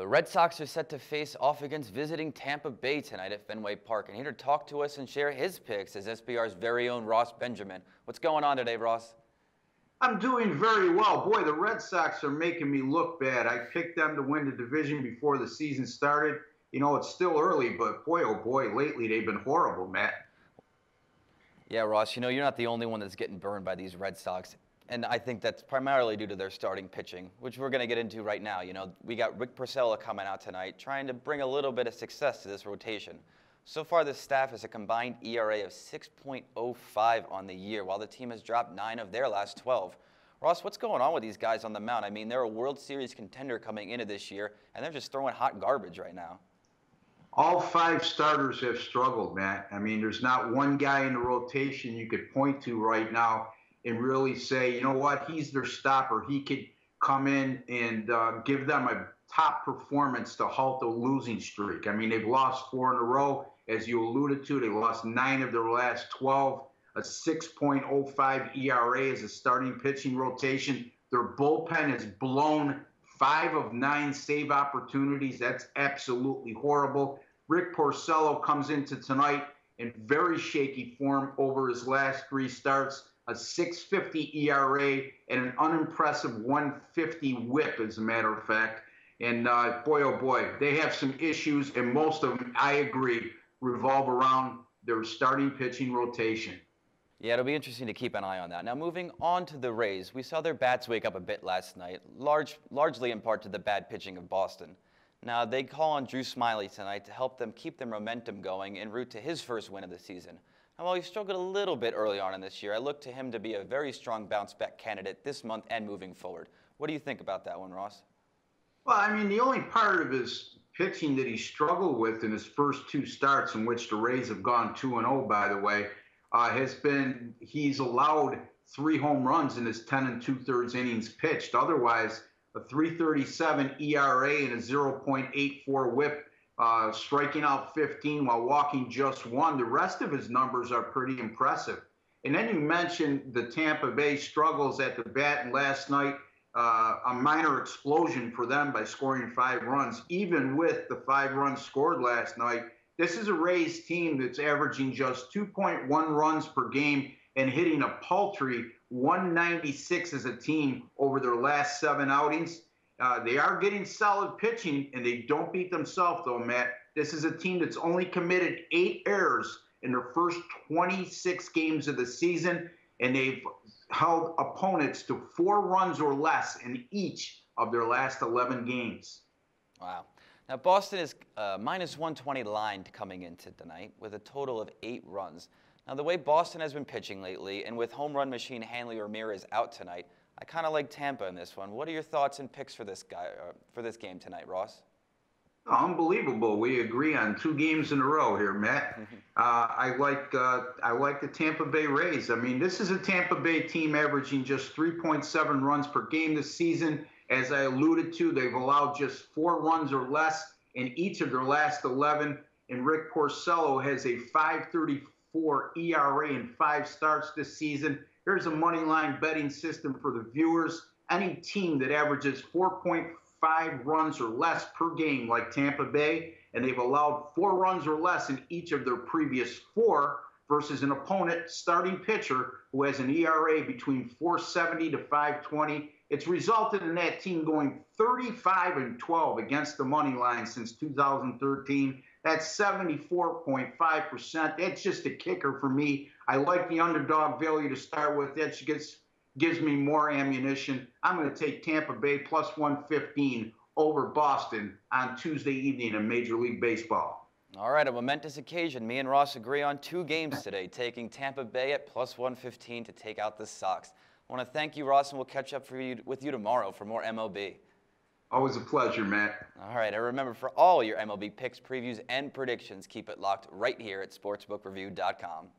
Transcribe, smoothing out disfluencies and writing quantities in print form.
The Red Sox are set to face off against visiting Tampa Bay tonight at Fenway Park. And here to talk to us and share his picks is SBR's very own Ross Benjamin. What's going on today, Ross? I'm doing very well. Boy, the Red Sox are making me look bad. I picked them to win the division before the season started. You know, it's still early, but boy, oh boy, lately they've been horrible, Matt. Yeah, Ross, you know, you're not the only one that's getting burned by these Red Sox. And I think that's primarily due to their starting pitching, which we're going to get into right now. You know, we got Rick Porcello coming out tonight, trying to bring a little bit of success to this rotation. So far, this staff has a combined ERA of 6.05 on the year, while the team has dropped 9 of their last 12. Ross, what's going on with these guys on the mound? I mean, they're a World Series contender coming into this year, and they're just throwing hot garbage right now. All 5 starters have struggled, Matt. I mean, there's not one guy in the rotation you could point to right now and really say, you know what, he's their stopper. He could come in and give them a top performance to halt the losing streak. I mean, they've lost 4 in a row. As you alluded to, they lost 9 of their last 12, a 6.05 ERA as a starting pitching rotation. Their bullpen has blown 5 of 9 save opportunities. That's absolutely horrible. Rick Porcello comes into tonight in very shaky form over his last 3 starts. A 6.50 ERA and an unimpressive 150 whip, as a matter of fact. And boy, oh boy, they have some issues, and most of them, I agree, revolve around their starting pitching rotation. Yeah, it'll be interesting to keep an eye on that. Now, moving on to the Rays, we saw their bats wake up a bit last night, largely in part to the bad pitching of Boston. Now, they call on Drew Smyly tonight to help them keep their momentum going en route to his first win of the season. And while he struggled a little bit early on in this year, I look to him to be a very strong bounce-back candidate this month and moving forward. What do you think about that one, Ross? Well, I mean, the only part of his pitching that he struggled with in his first 2 starts, in which the Rays have gone 2-0, by the way, has been he's allowed 3 home runs in his 10 2/3 innings pitched. Otherwise, a 3.37 ERA and a 0.84 WHIP. Striking out 15 while walking just 1. The rest of his numbers are pretty impressive. And then you mentioned the Tampa Bay struggles at the bat, and last night, a minor explosion for them by scoring 5 runs. Even with the 5 runs scored last night, this is a Rays team that's averaging just 2.1 runs per game and hitting a paltry 196 as a team over their last 7 outings. They are getting solid pitching, and they don't beat themselves, though, Matt. This is a team that's only committed 8 errors in their first 26 games of the season, and they've held opponents to 4 runs or less in each of their last 11 games. Wow. Now, Boston is minus 120 lined coming into tonight with a total of 8 runs. Now, the way Boston has been pitching lately, and with home run machine Hanley Ramirez out tonight, I kind of like Tampa in this one. What are your thoughts and picks for this game tonight, Ross? Unbelievable. We agree on 2 games in a row here, Matt. I like the Tampa Bay Rays. I mean, this is a Tampa Bay team averaging just 3.7 runs per game this season. As I alluded to, they've allowed just 4 runs or less in each of their last 11. And Rick Porcello has a 5.34 ERA in 5 starts this season. Here's a money line betting system for the viewers. Any team that averages 4.5 runs or less per game, like Tampa Bay, and they've allowed 4 runs or less in each of their previous 4 versus an opponent starting pitcher who has an ERA between 4.70 to 5.20. It's resulted in that team going 35-12 against the money line since 2013. That's 74.5%. That's just a kicker for me. I like the underdog value to start with. That gives me more ammunition. I'm going to take Tampa Bay plus 115 over Boston on Tuesday evening in Major League Baseball. All right, a momentous occasion. Me and Ross agree on 2 games today, taking Tampa Bay at plus 115 to take out the Sox. I want to thank you, Ross, and we'll catch up with you tomorrow for more MLB. Always a pleasure, Matt. All right, and remember, for all your MLB picks, previews, and predictions, keep it locked right here at sportsbookreview.com.